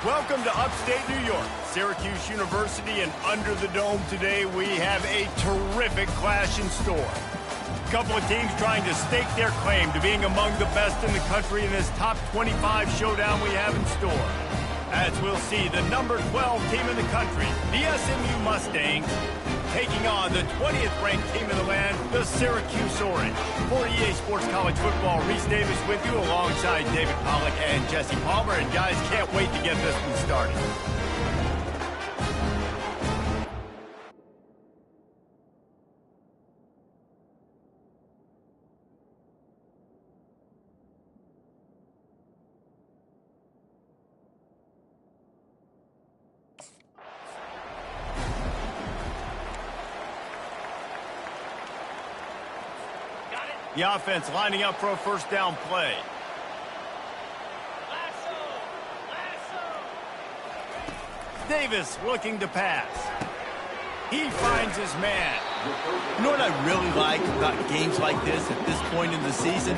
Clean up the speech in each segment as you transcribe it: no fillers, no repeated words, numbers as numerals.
Welcome to upstate New York, Syracuse University, and under the dome today we have a terrific clash in store. A couple of teams trying to stake their claim to being among the best in the country in this top 25 showdown we have in store. As we'll see, the number 12 team in the country, the SMU Mustangs, taking on the 20th ranked team in the land, the Syracuse Orange. For EA Sports College Football, Reese Davis with you alongside David Pollack and Jesse Palmer. And guys, can't wait to get this one started. The offense lining up for a first down play. Davis looking to pass. He finds his man. You know what I really like about games like this at this point in the season?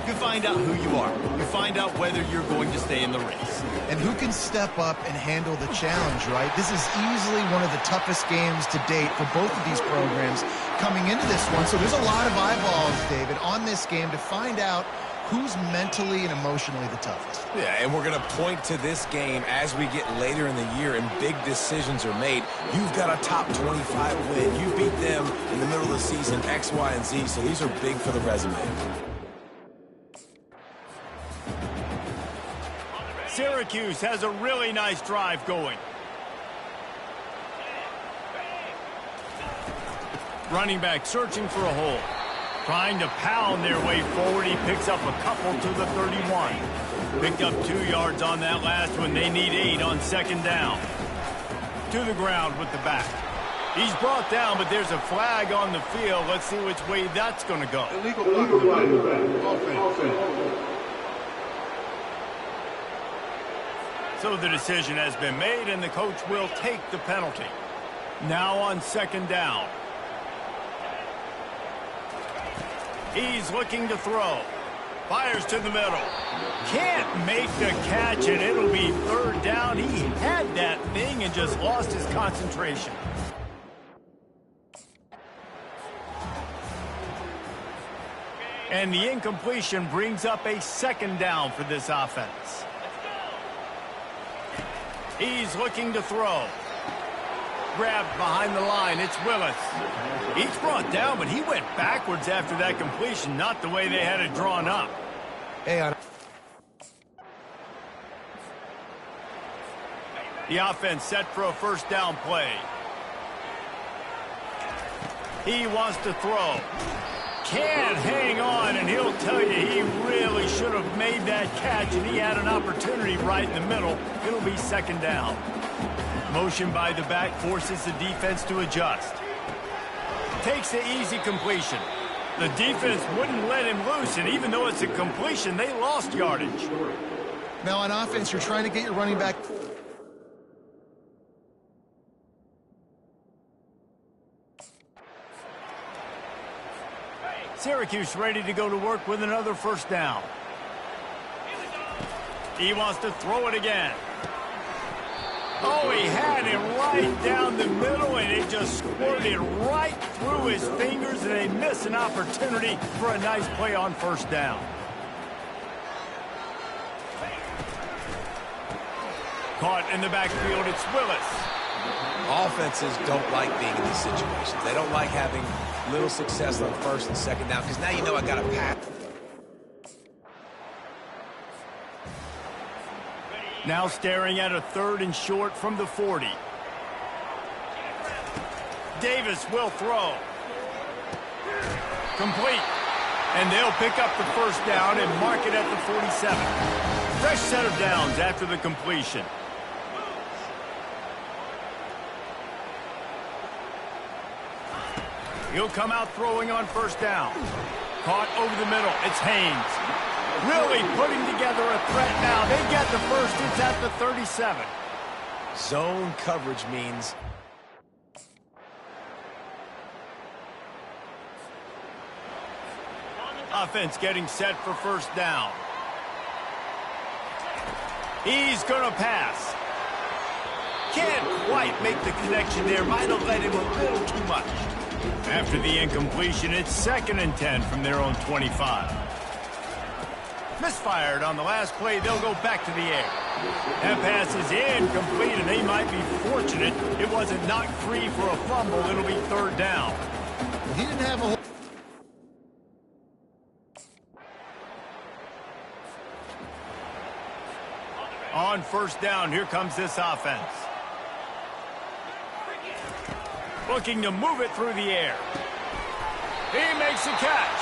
You find out who you are. You find out whether you're going to stay in the race. And who can step up and handle the challenge, right? This is easily one of the toughest games to date for both of these programs coming into this one. So there's a lot of eyeballs, David, on this game to find out who's mentally and emotionally the toughest. Yeah, and we're going to point to this game as we get later in the year and big decisions are made. You've got a top 25 win. You beat them in the middle of the season, X, Y, and Z, so these are big for the resume. Syracuse has a really nice drive going. Running back searching for a hole. Trying to pound their way forward. He picks up a couple to the 31. Picked up 2 yards on that last one. They need 8 on second down. To the ground with the back. He's brought down, but there's a flag on the field. Let's see which way that's going to go. Illegal offense. So the decision has been made, and the coach will take the penalty. Now on second down. He's looking to throw. Fires to the middle. Can't make the catch, and it'll be third down. He had that thing and just lost his concentration. And the incompletion brings up a second down for this offense. He's looking to throw. Grabbed behind the line. It's Willis. He's brought down, but he went backwards after that completion, not the way they had it drawn up. The offense set for a first down play. He wants to throw. Can't hang on, and he'll tell you he really should have made that catch, and he had an opportunity right in the middle. It'll be second down. Motion by the back forces the defense to adjust. Takes the easy completion. The defense wouldn't let him loose, and even though it's a completion, they lost yardage. Now on offense, you're trying to get your running back. Syracuse ready to go to work with another first down. He wants to throw it again. Oh, he had it right down the middle, and it just squirted right through his fingers, and they miss an opportunity for a nice play on first down. Caught in the backfield, it's Willis. Offenses don't like being in these situations. They don't like having little success on first and second down because now you know I got a pass. Now staring at a third and short from the 40. Davis will throw. Complete. And they'll pick up the first down and mark it at the 47. Fresh set of downs after the completion. He'll come out throwing on first down. Caught over the middle. It's Haynes. Really putting together a threat now. They get the first. It's at the 37. Zone coverage means offense getting set for first down. He's going to pass. can't quite make the connection there. Might have led him a little too much. After the incompletion, it's 2nd and 10 from their own 25. Misfired on the last play. They'll go back to the air. That pass is incomplete, and they might be fortunate it wasn't knocked free for a fumble. It'll be 3rd down. He didn't have a whole... On 1st down, here comes this offense. Looking to move it through the air. He makes a catch.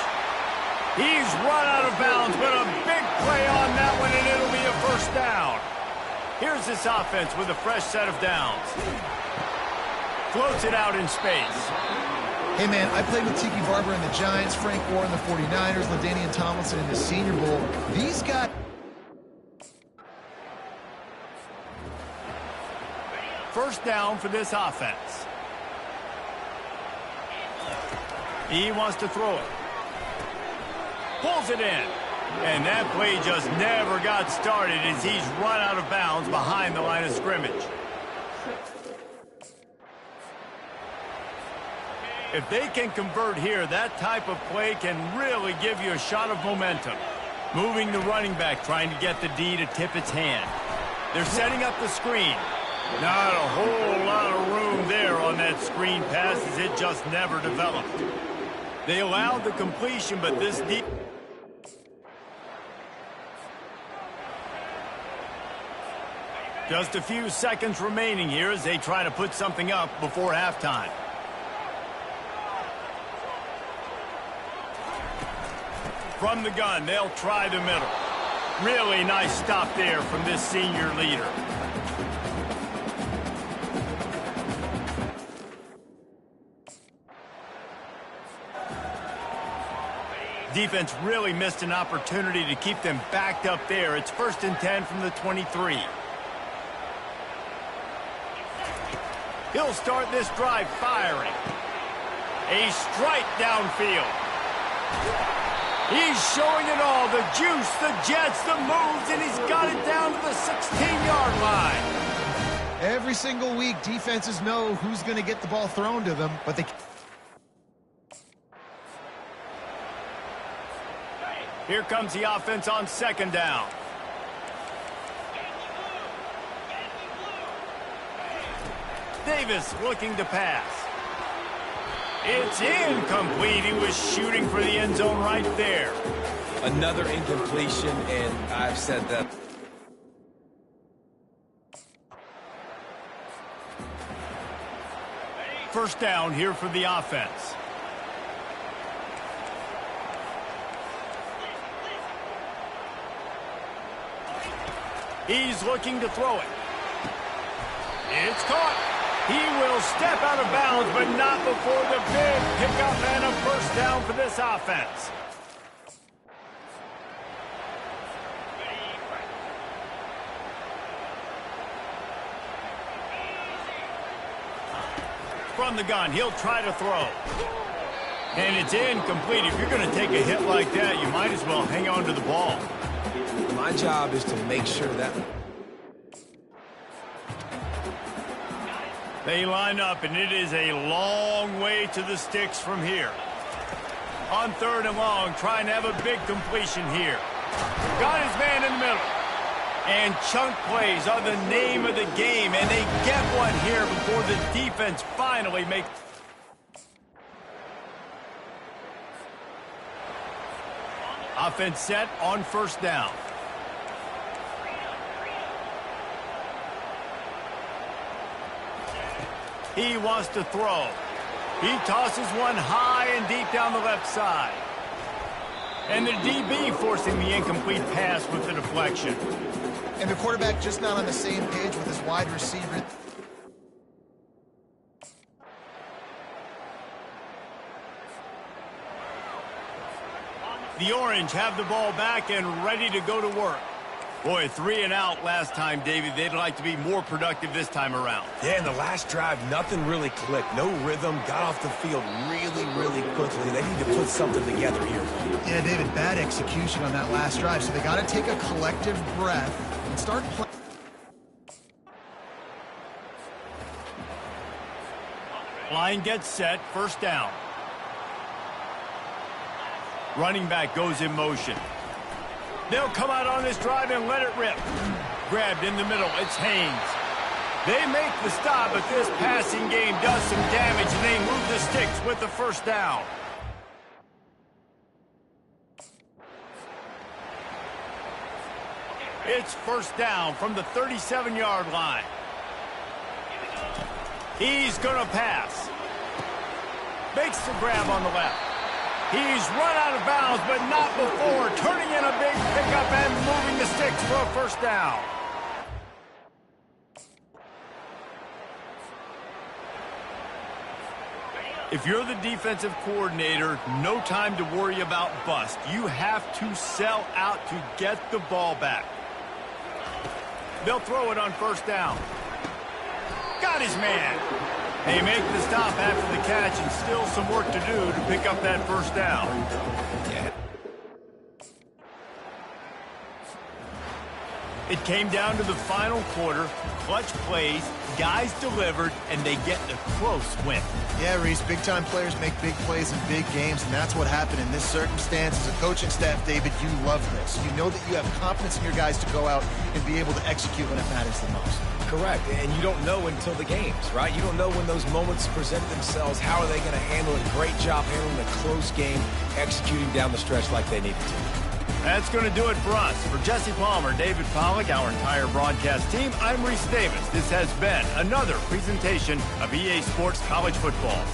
He's run out of bounds, but a big play on that one, and it'll be a 1st down. Here's this offense with a fresh set of downs. Floats it out in space. Hey, man, I played with Tiki Barber in the Giants, Frank Gore in the 49ers, LaDainian Tomlinson in the Senior Bowl. These guys... First down for this offense. He wants to throw it. Pulls it in. And that play just never got started as he's run out of bounds behind the line of scrimmage. If they can convert here, that type of play can really give you a shot of momentum. Moving the running back, trying to get the D to tip its hand. They're setting up the screen. Not a whole lot of room there on that screen pass as it just never developed. They allowed the completion, but this deep... Just a few seconds remaining here as they try to put something up before halftime. From the gun, they'll try the middle. Really nice stop there from this senior leader. Defense really missed an opportunity to keep them backed up there. It's 1st and 10 from the 23. He'll start this drive firing. A strike downfield. He's showing it all. The juice, the jets, the moves, and he's got it down to the 16-yard line. Every single week, defenses know who's going to get the ball thrown to them, but they... Here comes the offense on 2nd down. Davis looking to pass. It's incomplete. He was shooting for the end zone right there. Another incompletion, and I've said that. First down here for the offense. He's looking to throw it. It's caught. He will step out of bounds, but not before the big pickup and a 1st down for this offense. From the gun, he'll try to throw. And it's incomplete. If you're going to take a hit like that, you might as well hang on to the ball. My job is to make sure that... They line up, and it is a long way to the sticks from here. On 3rd and long, trying to have a big completion here. Got his man in the middle. And chunk plays are the name of the game, and they get one here before the defense finally makes... Offense set on 1st down. He wants to throw. He tosses one high and deep down the left side. And the DB forcing the incomplete pass with the deflection. And the quarterback just not on the same page with his wide receiver. The Orange have the ball back and ready to go to work. Boy, 3 and out last time, David. They'd like to be more productive this time around. Yeah, in the last drive, nothing really clicked. No rhythm, got off the field really quickly. They need to put something together here. Yeah, David, bad execution on that last drive, so they got to take a collective breath and start playing. Line gets set, first down. Running back goes in motion. They'll come out on this drive and let it rip. Grabbed in the middle, it's Haynes. They make the stop, but this passing game does some damage, and they move the sticks with the first down. It's first down from the 37-yard line. He's going to pass. Makes the grab on the left. He's run out of bounds, but not before turning in a big pickup and moving the sticks for a first down. If you're the defensive coordinator, no time to worry about bust. You have to sell out to get the ball back. They'll throw it on first down. Got his man. They make the stop after the catch, and still some work to do to pick up that first down. Yeah. It came down to the final quarter. Clutch plays, guys delivered, and they get a close win. Yeah, Reese, big-time players make big plays in big games, and that's what happened in this circumstance. As a coaching staff, David, you love this. You know that you have confidence in your guys to go out and be able to execute when it matters the most. Correct, and you don't know until the games, right? You don't know when those moments present themselves. How are they going to handle it? Great job handling a close game, executing down the stretch like they needed to. That's going to do it for us. For Jesse Palmer, David Pollack, our entire broadcast team, I'm Reese Davis. This has been another presentation of EA Sports College Football.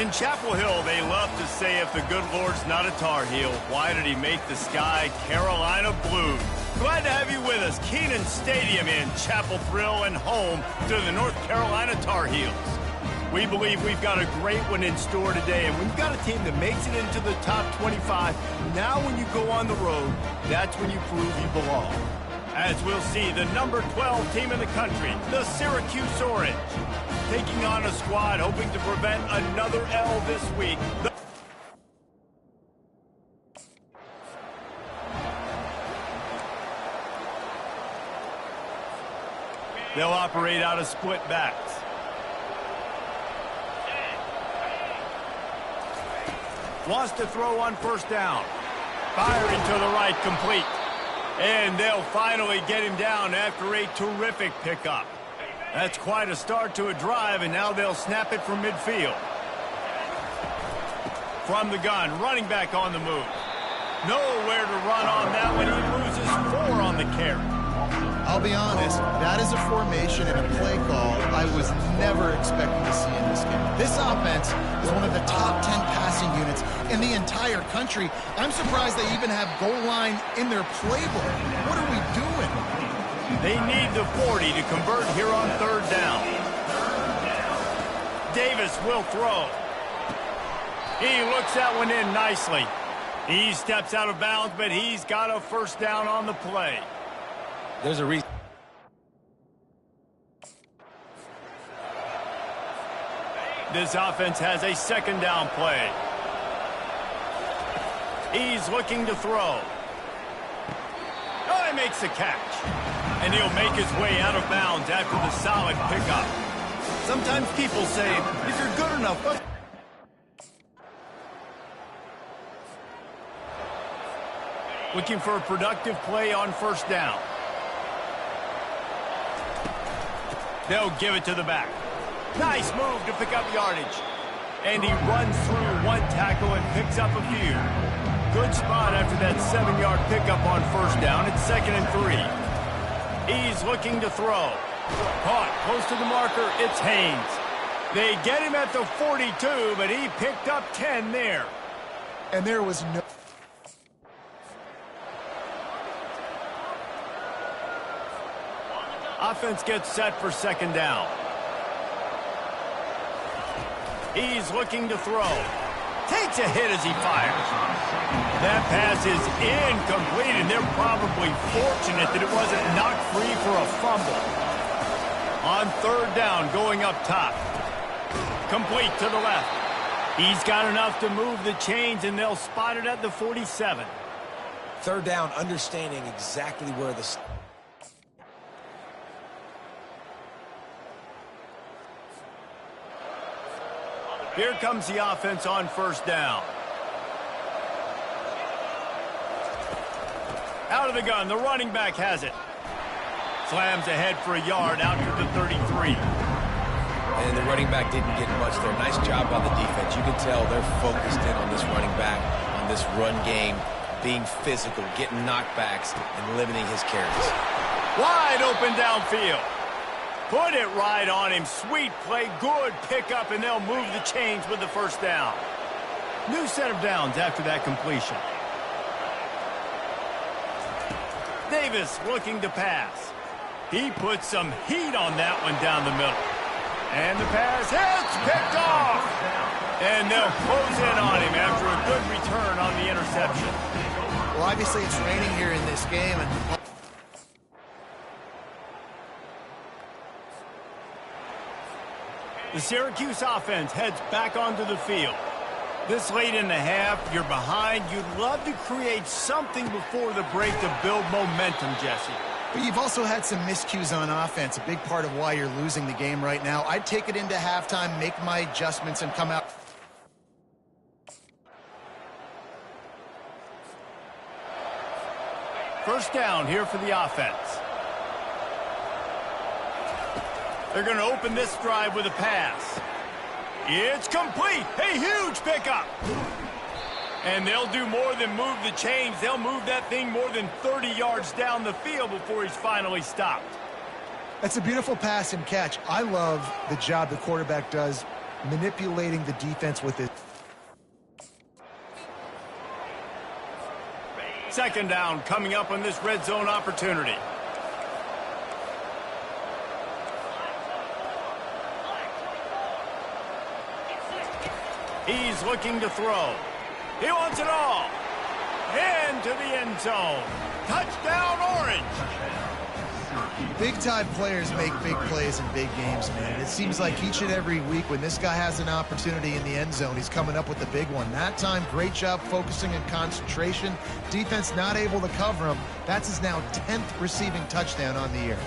In Chapel Hill, they love to say if the good Lord's not a Tar Heel, why did he make the sky Carolina blue? Glad to have you with us. Kenan Stadium in Chapel Thrill and home to the North Carolina Tar Heels. We believe we've got a great one in store today, and we've got a team that makes it into the top 25. Now when you go on the road, that's when you prove you belong. As we'll see, the number 12 team in the country, the Syracuse Orange, taking on a squad hoping to prevent another L this week. They'll operate out of split backs. Wants to throw on first down. Firing to the right, complete. And they'll finally get him down after a terrific pickup. That's quite a start to a drive, and now they'll snap it from midfield. From the gun, running back on the move. Nowhere to run on that one. He loses 4 on the carry. I'll be honest, that is a formation and a play call I was never expecting to see in this game. This offense is one of the top 10 passing units in the entire country. I'm surprised they even have goal line in their playbook. What are we doing? They need the 40 to convert here on third down. Davis will throw. He looks that one in nicely. He steps out of bounds, but he's got a first down on the play. There's a reason. This offense has a second down play. He's looking to throw. Oh, he makes the catch. And he'll make his way out of bounds after the solid pickup. Sometimes people say, if you're good enough, what? Looking for a productive play on first down. They'll give it to the back. Nice move to pick up yardage. And he runs through one tackle and picks up a few. Good spot after that 7-yard pickup on first down. It's 2nd and 3. He's looking to throw. Caught close to the marker. It's Haynes. They get him at the 42, but he picked up 10 there. And there was no... Offense gets set for second down. He's looking to throw. Takes a hit as he fires. That pass is incomplete, and they're probably fortunate that it wasn't knocked free for a fumble. On third down, going up top. Complete to the left. He's got enough to move the chains, and they'll spot it at the 47. Third down, understanding exactly where the... Here comes the offense on first down. Out of the gun, the running back has it. Slams ahead for a yard out to the 33. And the running back didn't get much there. Nice job by the defense. You can tell they're focused in on this running back, on this run game, being physical, getting knockbacks, and limiting his carries. Wide open downfield. Put it right on him. Sweet play, good pickup, and they'll move the chains with the first down. New set of downs after that completion. Davis looking to pass. He puts some heat on that one down the middle. And the pass hits, picked off. And they'll close in on him after a good return on the interception. Well, obviously it's raining here in this game, and... The Syracuse offense heads back onto the field. This late in the half, you're behind. You'd love to create something before the break to build momentum, Jesse. But you've also had some miscues on offense, a big part of why you're losing the game right now. I'd take it into halftime, make my adjustments, and come out. First down here for the offense. They're going to open this drive with a pass. It's complete. A huge pickup. And they'll do more than move the chains. They'll move that thing more than 30 yards down the field before he's finally stopped. That's a beautiful pass and catch. I love the job the quarterback does manipulating the defense with it. Second down coming up on this red zone opportunity. He's looking to throw. He wants it all. Into the end zone. Touchdown, Orange. Big-time players make big plays in big games, man. It seems like each and every week when this guy has an opportunity in the end zone, he's coming up with the big one. That time, great job focusing and concentration. Defense not able to cover him. That's his now 10th receiving touchdown on the year.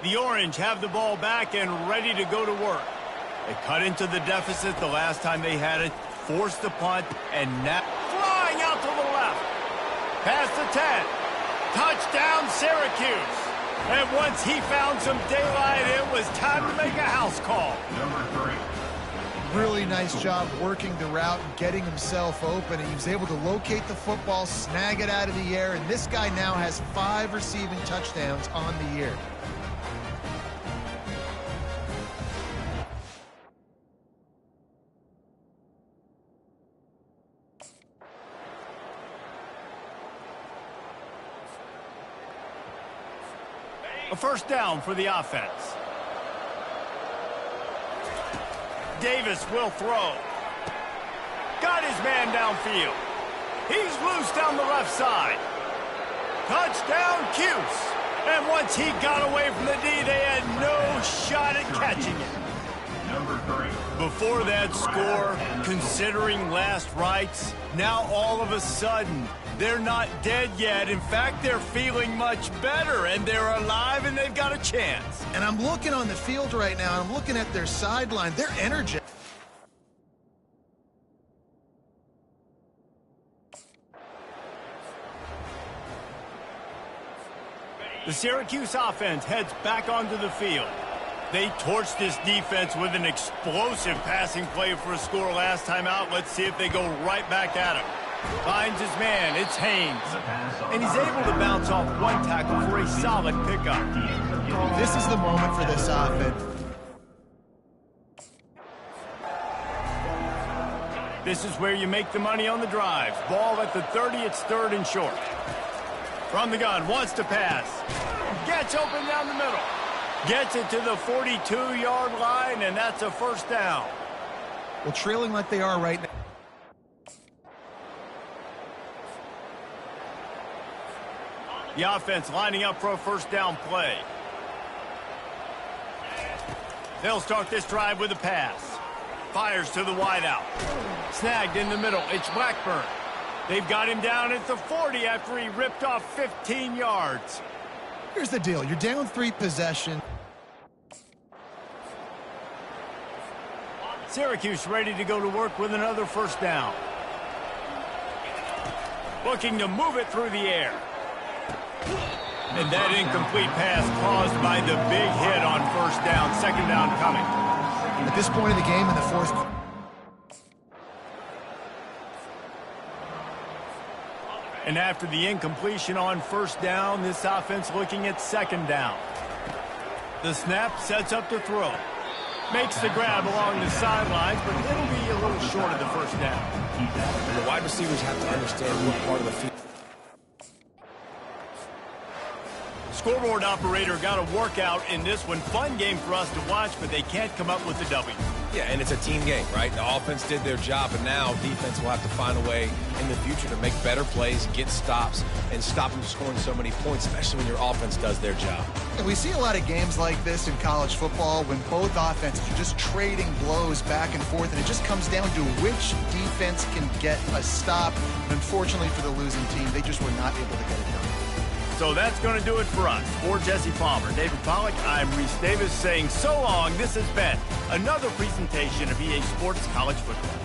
The Orange have the ball back and ready to go to work. They cut into the deficit the last time they had it, forced the punt, and now flying out to the left. Past the 10. Touchdown, Syracuse. And once he found some daylight, it was time to make a house call. Really nice job working the route and getting himself open. And he was able to locate the football, snag it out of the air, and this guy now has 5 receiving touchdowns on the year. A first down for the offense. Davis will throw. Got his man downfield. He's loose down the left side. Touchdown, Cuse. And once he got away from the D, they had no shot at catching it. Before that score, considering last rites, now all of a sudden, they're not dead yet. In fact, they're feeling much better, and they're alive, and they've got a chance. And I'm looking on the field right now, and I'm looking at their sideline. They're energetic. The Syracuse offense heads back onto the field. They torched this defense with an explosive passing play for a score last time out. Let's see if they go right back at him. Finds his man, it's Haynes. And he's able to bounce off one tackle for a solid pickup. This is the moment for this offense. This is where you make the money on the drives. Ball at the 30, it's third and short. From the gun, wants to pass. Gets open down the middle. Gets it to the 42-yard line, and that's a first down. Well, trailing like they are right now. The offense lining up for a first down play. They'll start this drive with a pass. Fires to the wideout. Snagged in the middle. It's Blackburn. They've got him down at the 40 after he ripped off 15 yards. Here's the deal. You're down 3 possessions. Syracuse ready to go to work with another first down. Looking to move it through the air. And that incomplete pass caused by the big hit on first down. Second down coming. At this point of the game in the fourth quarter. And after the incompletion on first down, this offense looking at second down. The snap sets up to throw. Makes the grab along the sidelines, but it'll be a little short of the first down. And the wide receivers have to understand what part of the field. Scoreboard operator got a workout in this one. Fun game for us to watch, but they can't come up with the W. Yeah, and it's a team game, right? The offense did their job, and now defense will have to find a way in the future to make better plays, get stops, and stop them scoring so many points, especially when your offense does their job. And we see a lot of games like this in college football when both offenses are just trading blows back and forth, and it just comes down to which defense can get a stop. And unfortunately for the losing team, they just were not able to get it done. So that's going to do it for us. For Jesse Palmer, David Pollack, I'm Reese Davis saying so long. This has been another presentation of EA Sports College Football.